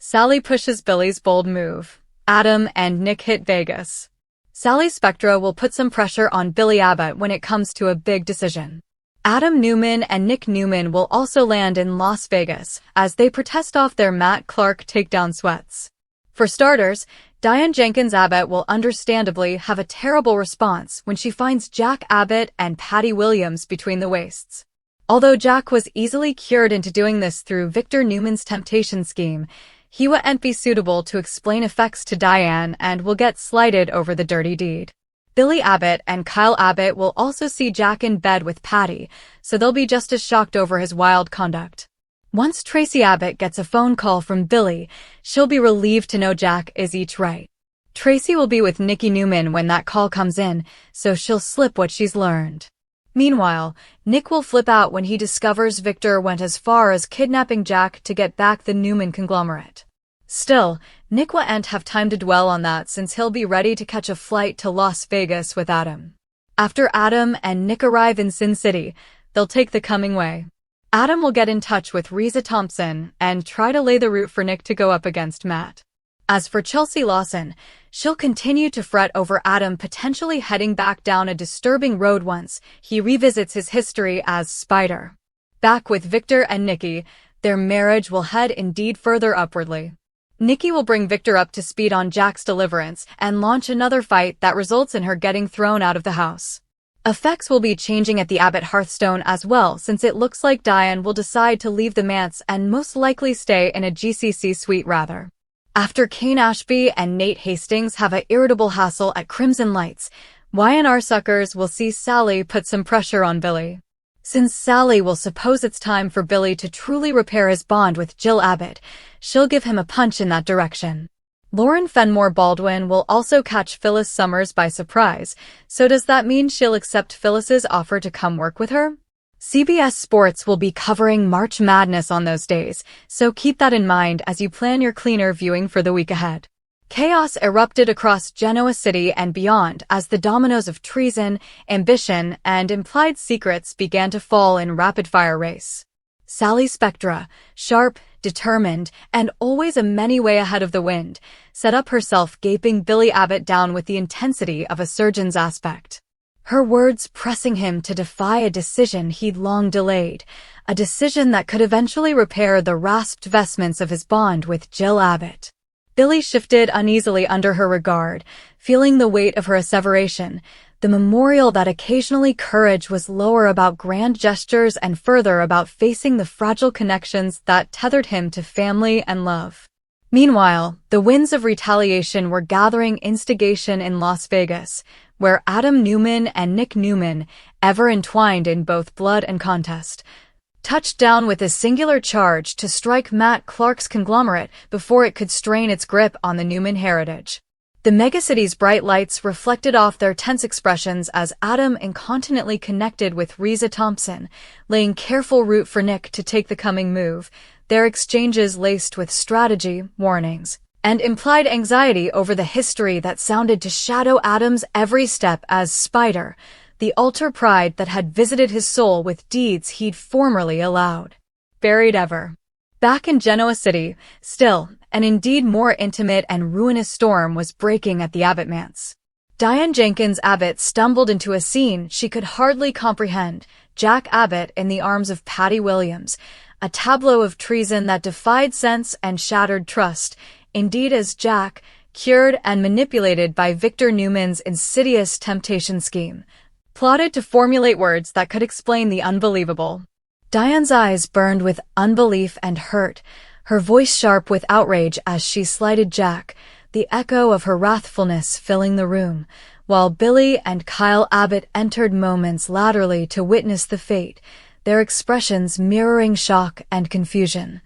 Sally pushes Billy's bold move. Adam and Nick hit Vegas. Sally Spectra will put some pressure on Billy Abbott when it comes to a big decision. Adam Newman and Nick Newman will also land in Las Vegas as they protest off their Matt Clark takedown sweats. For starters, Diane Jenkins Abbott will understandably have a terrible response when she finds Jack Abbott and Patty Williams between the waists. Although Jack was easily cured into doing this through Victor Newman's temptation scheme, he wouldn't be suitable to explain effects to Diane and will get slighted over the dirty deed. Billy Abbott and Kyle Abbott will also see Jack in bed with Patty, so they'll be just as shocked over his wild conduct. Once Tracy Abbott gets a phone call from Billy, she'll be relieved to know Jack is each right. Tracy will be with Nikki Newman when that call comes in, so she'll slip what she's learned. Meanwhile, Nick will flip out when he discovers Victor went as far as kidnapping Jack to get back the Newman conglomerate. Still, Nick won't have time to dwell on that since he'll be ready to catch a flight to Las Vegas with Adam. After Adam and Nick arrive in Sin City, they'll take the coming way. Adam will get in touch with Riza Thompson and try to lay the route for Nick to go up against Matt. As for Chelsea Lawson, she'll continue to fret over Adam potentially heading back down a disturbing road once he revisits his history as Spider. Back with Victor and Nikki, their marriage will head indeed further upwardly. Nikki will bring Victor up to speed on Jack's deliverance and launch another fight that results in her getting thrown out of the house. Effects will be changing at the Abbott Hearthstone as well, since it looks like Diane will decide to leave the manse and most likely stay in a GCC suite rather. After Kane Ashby and Nate Hastings have an irritable hassle at Crimson Lights, Y&R suckers will see Sally put some pressure on Billy. Since Sally will suppose it's time for Billy to truly repair his bond with Jill Abbott, she'll give him a punch in that direction. Lauren Fenmore Baldwin will also catch Phyllis Summers by surprise, so does that mean she'll accept Phyllis's offer to come work with her? CBS Sports will be covering March Madness on those days, so keep that in mind as you plan your cleaner viewing for the week ahead. Chaos erupted across Genoa City and beyond as the dominoes of treason, ambition, and implied secrets began to fall in rapid-fire race. Sally Spectra, sharp, determined, and always a many way ahead of the wind, set up herself gaping Billy Abbott down with the intensity of a surgeon's aspect. Her words pressing him to defy a decision he'd long delayed, a decision that could eventually repair the rasped vestments of his bond with Jill Abbott. Billy shifted uneasily under her regard, feeling the weight of her asseveration, the memorial that occasionally courage was lower about grand gestures and further about facing the fragile connections that tethered him to family and love. Meanwhile, the winds of retaliation were gathering instigation in Las Vegas, where Adam Newman and Nick Newman, ever entwined in both blood and contest, touched down with a singular charge to strike Matt Clark's conglomerate before it could strain its grip on the Newman heritage. The megacity's bright lights reflected off their tense expressions as Adam incontinently connected with Riza Thompson, laying careful route for Nick to take the coming move, their exchanges laced with strategy, warnings, and implied anxiety over the history that sounded to shadow Adam's every step as Spider, the altar pride that had visited his soul with deeds he'd formerly allowed. Buried ever. Back in Genoa City, still, an indeed more intimate and ruinous storm was breaking at the Abbott manse. Diane Jenkins Abbott stumbled into a scene she could hardly comprehend, Jack Abbott in the arms of Patty Williams, a tableau of treason that defied sense and shattered trust, indeed as Jack, cured and manipulated by Victor Newman's insidious temptation scheme, plotted to formulate words that could explain the unbelievable. Diane's eyes burned with unbelief and hurt, her voice sharp with outrage as she slighted Jack, the echo of her wrathfulness filling the room, while Billy and Kyle Abbott entered moments laterally to witness the fate, their expressions mirroring shock and confusion,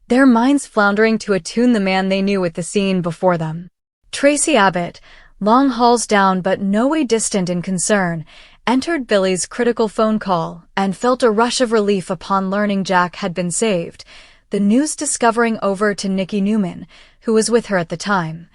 their minds floundering to attune the man they knew with the scene before them. Tracy Abbott, long hauls down but no way distant in concern, entered Billy's critical phone call and felt a rush of relief upon learning Jack had been saved, the news discovering over to Nikki Newman, who was with her at the time,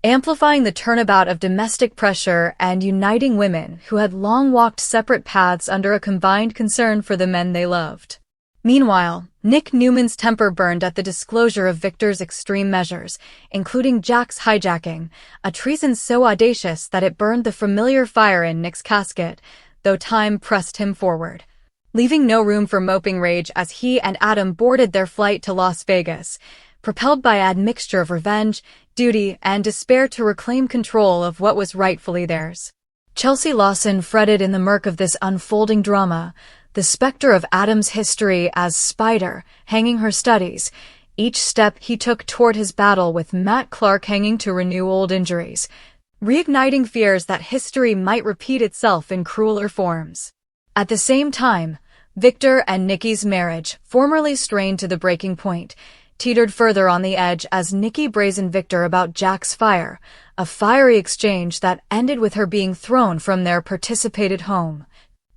amplifying the turnabout of domestic pressure and uniting women who had long walked separate paths under a combined concern for the men they loved. Meanwhile, Nick Newman's temper burned at the disclosure of Victor's extreme measures, including Jack's hijacking, a treason so audacious that it burned the familiar fire in Nick's casket, though time pressed him forward, leaving no room for moping rage as he and Adam boarded their flight to Las Vegas, propelled by an mixture of revenge, duty, and despair to reclaim control of what was rightfully theirs. Chelsea Lawson fretted in the murk of this unfolding drama, the specter of Adam's history as Spider, hanging her studies, each step he took toward his battle with Matt Clark hanging to renew old injuries, reigniting fears that history might repeat itself in crueler forms. At the same time, Victor and Nikki's marriage, formerly strained to the breaking point, teetered further on the edge as Nikki brazened Victor about Jack's fire, a fiery exchange that ended with her being thrown from their participated home.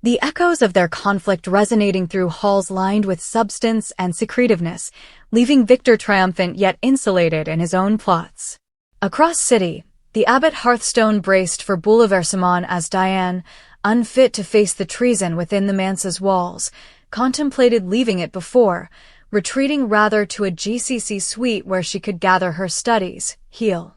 The echoes of their conflict resonating through halls lined with substance and secretiveness, leaving Victor triumphant yet insulated in his own plots. Across city, the Abbott Hearthstone braced for bouleversement as Diane, unfit to face the treason within the manse's walls, contemplated leaving it before, retreating rather to a GCC suite where she could gather her studies, heal,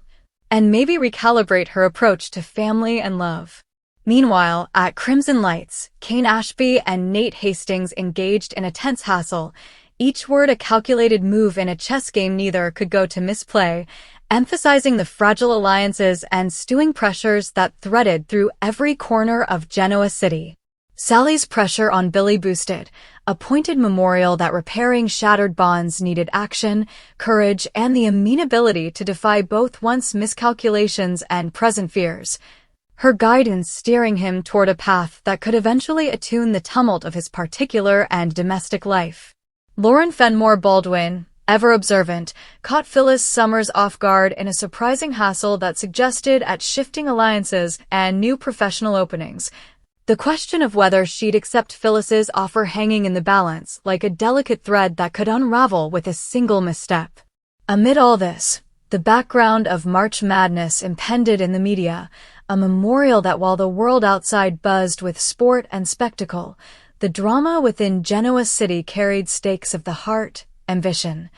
and maybe recalibrate her approach to family and love. Meanwhile, at Crimson Lights, Kane Ashby and Nate Hastings engaged in a tense hassle, each word a calculated move in a chess game neither could go to misplay, emphasizing the fragile alliances and stewing pressures that threaded through every corner of Genoa City. Sally's pressure on Billy boosted, a pointed memorial that repairing shattered bonds needed action, courage, and the amenability to defy both once miscalculations and present fears. Her guidance steering him toward a path that could eventually attune the tumult of his particular and domestic life. Lauren Fenmore Baldwin, ever observant, caught Phyllis Summers off guard in a surprising hassle that suggested at shifting alliances and new professional openings. The question of whether she'd accept Phyllis's offer hanging in the balance like a delicate thread that could unravel with a single misstep. Amid all this, the background of March Madness impended in the media, a memorial that while the world outside buzzed with sport and spectacle, the drama within Genoa City carried stakes of the heart, ambition,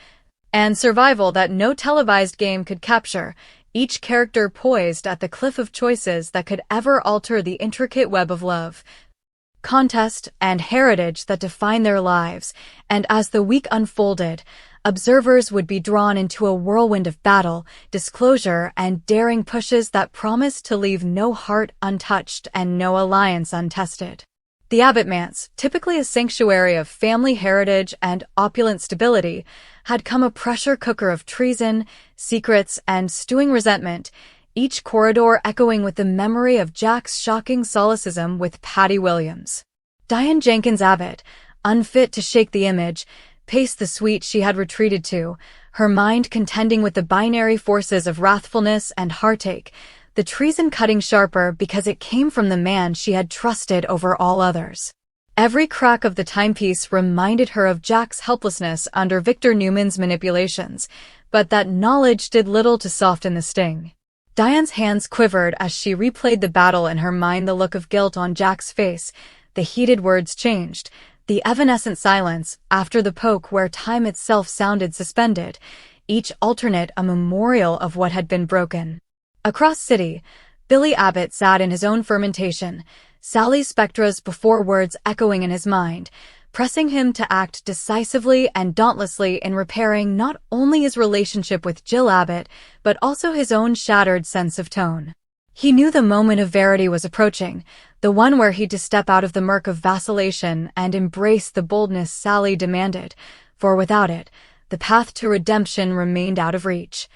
and survival that no televised game could capture, each character poised at the cliff of choices that could ever alter the intricate web of love, contest, and heritage that define their lives, and as the week unfolded, observers would be drawn into a whirlwind of battle, disclosure, and daring pushes that promised to leave no heart untouched and no alliance untested. The Abbott manse, typically a sanctuary of family heritage and opulent stability, had come a pressure cooker of treason, secrets, and stewing resentment, each corridor echoing with the memory of Jack's shocking solecism with Patty Williams. Diane Jenkins Abbott, unfit to shake the image, paced the suite she had retreated to, her mind contending with the binary forces of wrathfulness and heartache, the treason cutting sharper because it came from the man she had trusted over all others. Every crack of the timepiece reminded her of Jack's helplessness under Victor Newman's manipulations, but that knowledge did little to soften the sting. Diane's hands quivered as she replayed the battle in her mind, the look of guilt on Jack's face, the heated words changed, the evanescent silence after the poke where time itself sounded suspended, each alternate a memorial of what had been broken. Across city, Billy Abbott sat in his own fermentation, Sally's spectras before words echoing in his mind, pressing him to act decisively and dauntlessly in repairing not only his relationship with Jill Abbott, but also his own shattered sense of tone. He knew the moment of verity was approaching, the one where he'd to step out of the murk of vacillation and embrace the boldness Sally demanded, for without it, the path to redemption remained out of reach.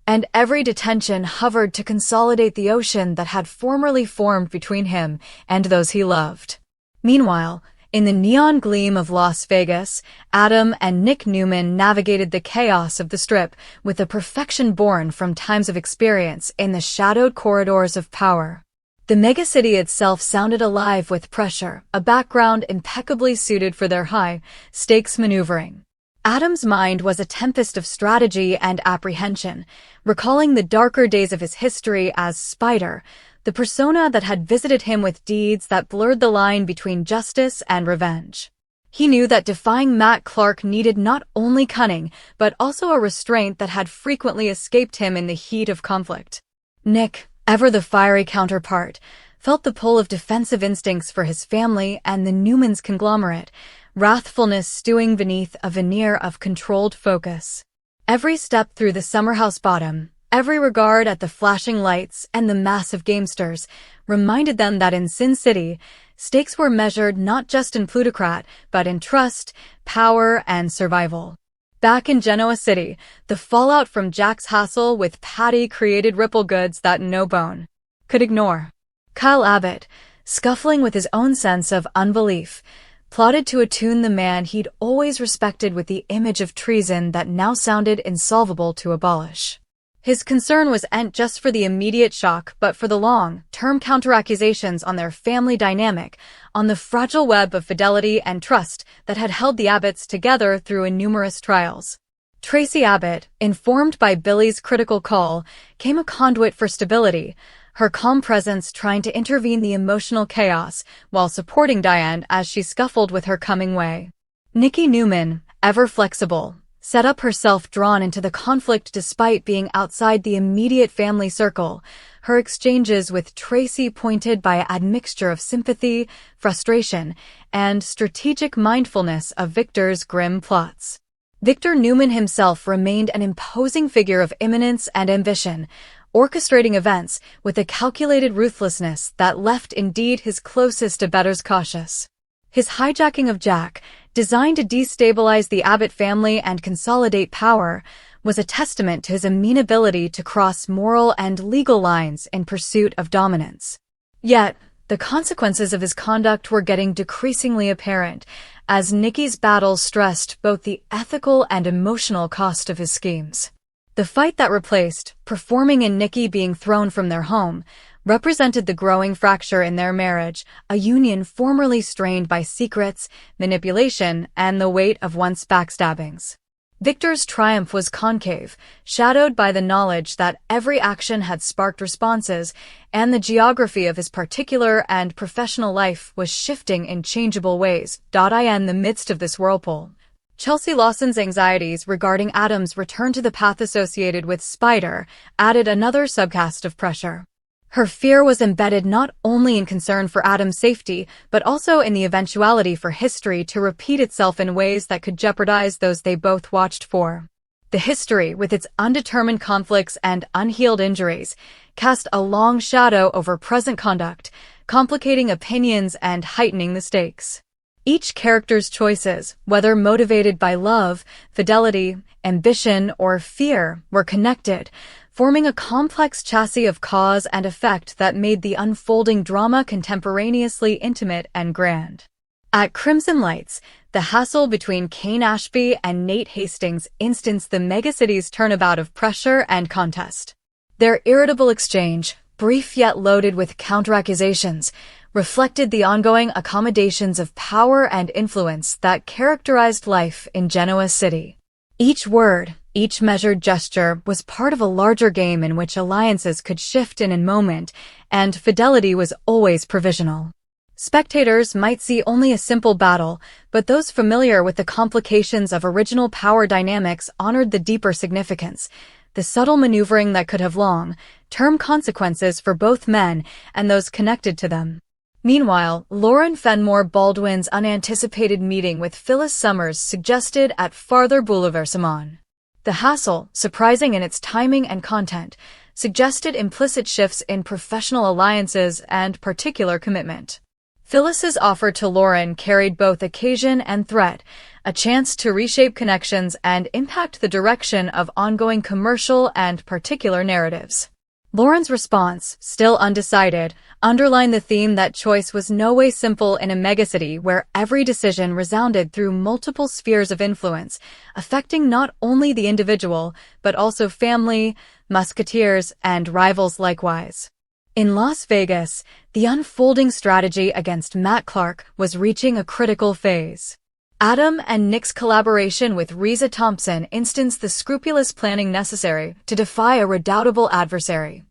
And every detention hovered to consolidate the ocean that had formerly formed between him and those he loved. Meanwhile, in the neon gleam of Las Vegas, Adam and Nick Newman navigated the chaos of the Strip with a perfection born from times of experience in the shadowed corridors of power. The megacity itself sounded alive with pressure, a background impeccably suited for their high-stakes maneuvering. Adam's mind was a tempest of strategy and apprehension, recalling the darker days of his history as Spider, the persona that had visited him with deeds that blurred the line between justice and revenge. He knew that defying Matt Clark needed not only cunning, but also a restraint that had frequently escaped him in the heat of conflict. Nick, ever the fiery counterpart, felt the pull of defensive instincts for his family and the Newmans' conglomerate, wrathfulness stewing beneath a veneer of controlled focus. Every step through the summerhouse bottom, every regard at the flashing lights and the massive gamesters, reminded them that in Sin City, stakes were measured not just in plutocrat, but in trust, power, and survival. Back in Genoa City, the fallout from Jack's hassle with Patty created ripple goods that no bone could ignore. Kyle Abbott, scuffling with his own sense of unbelief, plotted to attune the man he'd always respected with the image of treason that now sounded insolvable to abolish. His concern wasn't just for the immediate shock, but for the long-term counteraccusations on their family dynamic, on the fragile web of fidelity and trust that had held the Abbotts together through numerous trials. Tracy Abbott, informed by Billy's critical call, came a conduit for stability, her calm presence trying to intervene the emotional chaos while supporting Diane as she scuffled with her coming way. Nikki Newman, ever flexible, set up herself drawn into the conflict despite being outside the immediate family circle, her exchanges with Tracy pointed by an admixture of sympathy, frustration, and strategic mindfulness of Victor's grim plots. Victor Newman himself remained an imposing figure of imminence and ambition, orchestrating events with a calculated ruthlessness that left indeed his closest abettors cautious. His hijacking of Jack, designed to destabilize the Abbott family and consolidate power, was a testament to his amenability to cross moral and legal lines in pursuit of dominance. Yet, the consequences of his conduct were getting decreasingly apparent, as Nikki's battle stressed both the ethical and emotional cost of his schemes. The fight that replaced, performing and Nikki being thrown from their home, represented the growing fracture in their marriage, a union formerly strained by secrets, manipulation, and the weight of once backstabbings. Victor's triumph was concave, shadowed by the knowledge that every action had sparked responses, and the geography of his particular and professional life was shifting in changeable ways. In the midst of this whirlpool, Chelsea Lawson's anxieties regarding Adam's return to the path associated with Spider added another subcast of pressure. Her fear was embedded not only in concern for Adam's safety, but also in the eventuality for history to repeat itself in ways that could jeopardize those they both watched for. The history, with its undetermined conflicts and unhealed injuries, cast a long shadow over present conduct, complicating opinions and heightening the stakes. Each character's choices, whether motivated by love, fidelity, ambition, or fear, were connected, forming a complex chassis of cause and effect that made the unfolding drama contemporaneously intimate and grand. At Crimson Lights, the hassle between Kane Ashby and Nate Hastings instanced the megacity's turnabout of pressure and contest. Their irritable exchange, brief yet loaded with counteraccusations, reflected the ongoing accommodations of power and influence that characterized life in Genoa City. Each word, each measured gesture was part of a larger game in which alliances could shift in a moment, and fidelity was always provisional. Spectators might see only a simple battle, but those familiar with the complications of original power dynamics honored the deeper significance, the subtle maneuvering that could have long-term consequences for both men and those connected to them. Meanwhile, Lauren Fenmore Baldwin's unanticipated meeting with Phyllis Summers suggested at farther bouleversement. The hassle, surprising in its timing and content, suggested implicit shifts in professional alliances and particular commitment. Phyllis's offer to Lauren carried both occasion and threat, a chance to reshape connections and impact the direction of ongoing commercial and particular narratives. Lauren's response, still undecided, underlined the theme that choice was no way simple in a megacity where every decision resounded through multiple spheres of influence, affecting not only the individual, but also family, musketeers, and rivals likewise. In Las Vegas, the unfolding strategy against Matt Clark was reaching a critical phase. Adam and Nick's collaboration with Riza Thompson instanced the scrupulous planning necessary to defy a redoubtable adversary.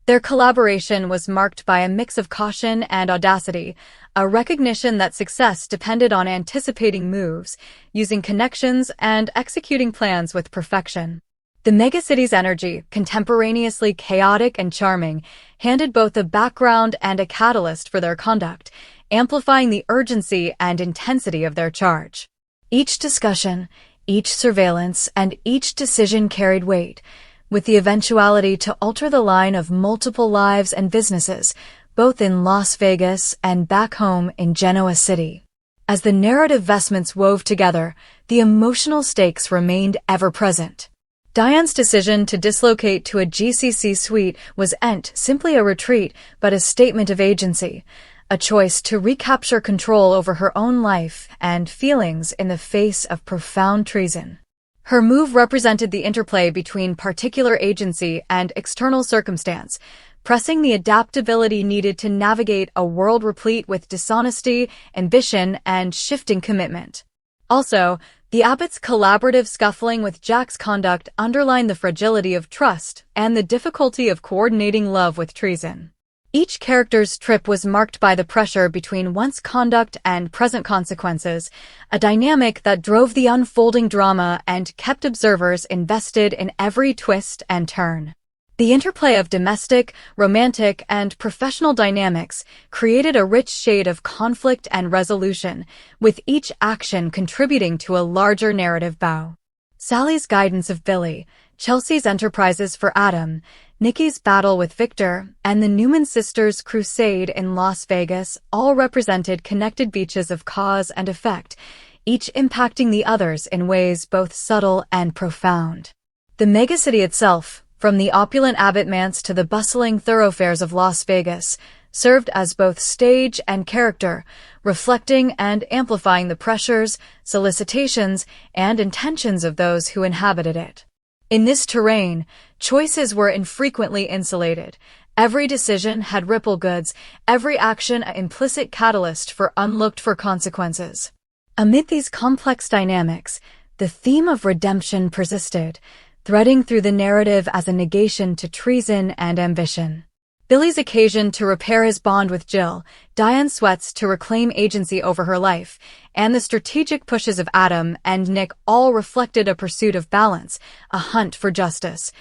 Their collaboration was marked by a mix of caution and audacity, a recognition that success depended on anticipating moves, using connections, and executing plans with perfection. The megacity's energy, contemporaneously chaotic and charming, handed both a background and a catalyst for their conduct, amplifying the urgency and intensity of their charge. Each discussion, each surveillance, and each decision carried weight, with the eventuality to alter the line of multiple lives and businesses, both in Las Vegas and back home in Genoa City. As the narrative vestments wove together, the emotional stakes remained ever-present. Diane's decision to dislocate to a GCC suite wasn't simply a retreat, but a statement of agency, a choice to recapture control over her own life and feelings in the face of profound treason. Her move represented the interplay between particular agency and external circumstance, pressing the adaptability needed to navigate a world replete with dishonesty, ambition, and shifting commitment. Also, the Abbot's collaborative scuffling with Jack's conduct underlined the fragility of trust and the difficulty of coordinating love with treason. Each character's trip was marked by the pressure between one's conduct and present consequences, a dynamic that drove the unfolding drama and kept observers invested in every twist and turn. The interplay of domestic, romantic, and professional dynamics created a rich shade of conflict and resolution, with each action contributing to a larger narrative bow. Sally's guidance of Billy, Chelsea's enterprises for Adam, Nikki's battle with Victor, and the Newman sisters' crusade in Las Vegas all represented connected beaches of cause and effect, each impacting the others in ways both subtle and profound. The megacity itself, from the opulent Abbott Manse to the bustling thoroughfares of Las Vegas, served as both stage and character, reflecting and amplifying the pressures, solicitations, and intentions of those who inhabited it. In this terrain, choices were infrequently insulated. Every decision had ripple goods, every action an implicit catalyst for unlooked-for consequences. Amid these complex dynamics, the theme of redemption persisted, threading through the narrative as a negation to treason and ambition. Billy's occasion to repair his bond with Jill, Diane Sweat's to reclaim agency over her life, and the strategic pushes of Adam and Nick all reflected a pursuit of balance, a hunt for justice,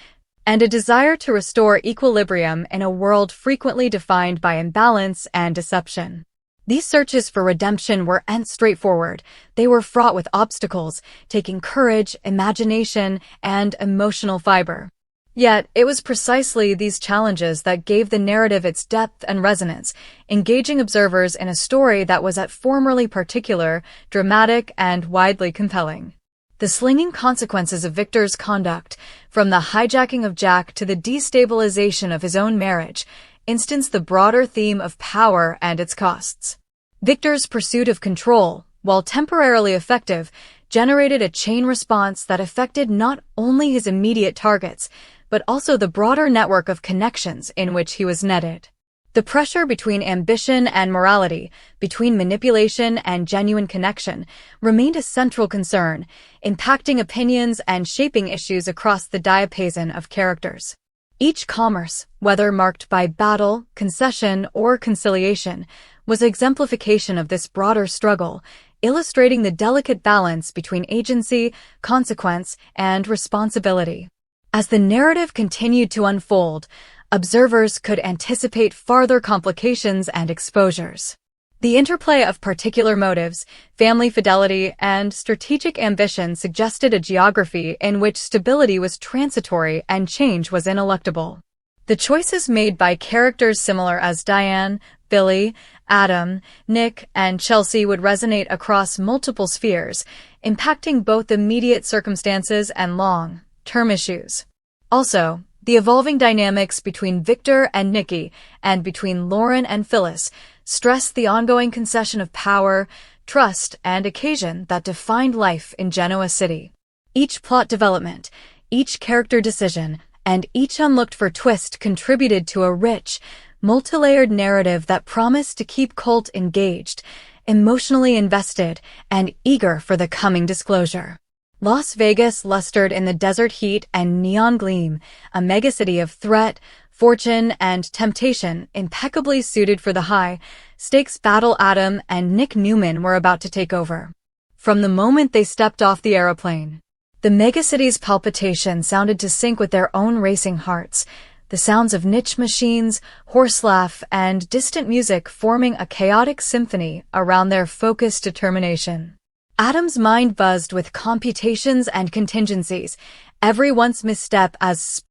and a desire to restore equilibrium in a world frequently defined by imbalance and deception. These searches for redemption weren't straightforward. They were fraught with obstacles, taking courage, imagination, and emotional fiber. Yet, it was precisely these challenges that gave the narrative its depth and resonance, engaging observers in a story that was at formerly particular, dramatic, and widely compelling. The slinging consequences of Victor's conduct, from the hijacking of Jack to the destabilization of his own marriage, instanced the broader theme of power and its costs. Victor's pursuit of control, while temporarily effective, generated a chain response that affected not only his immediate targets, but also the broader network of connections in which he was netted. The pressure between ambition and morality, between manipulation and genuine connection, remained a central concern, impacting opinions and shaping issues across the diapason of characters. Each commerce, whether marked by battle, concession, or conciliation, was exemplification of this broader struggle, illustrating the delicate balance between agency, consequence, and responsibility. As the narrative continued to unfold, observers could anticipate farther complications and exposures. The interplay of particular motives, family fidelity, and strategic ambition suggested a geography in which stability was transitory and change was ineluctable. The choices made by characters similar as Diane, Billy, Adam, Nick, and Chelsea would resonate across multiple spheres, impacting both immediate circumstances and long-term issues. Also, the evolving dynamics between Victor and Nikki, and between Lauren and Phyllis, stressed the ongoing concession of power, trust, and occasion that defined life in Genoa City. Each plot development, each character decision, and each unlooked-for twist contributed to a rich, multi-layered narrative that promised to keep Colt engaged, emotionally invested, and eager for the coming disclosure. Las Vegas lustered in the desert heat and neon gleam, a megacity of threat, fortune, and temptation, impeccably suited for the high-stakes battle Adam and Nick Newman were about to take over. From the moment they stepped off the aeroplane, the megacity's palpitation sounded to sync with their own racing hearts, the sounds of niche machines, horse laugh, and distant music forming a chaotic symphony around their focused determination. Adam's mind buzzed with computations and contingencies, every once misstep as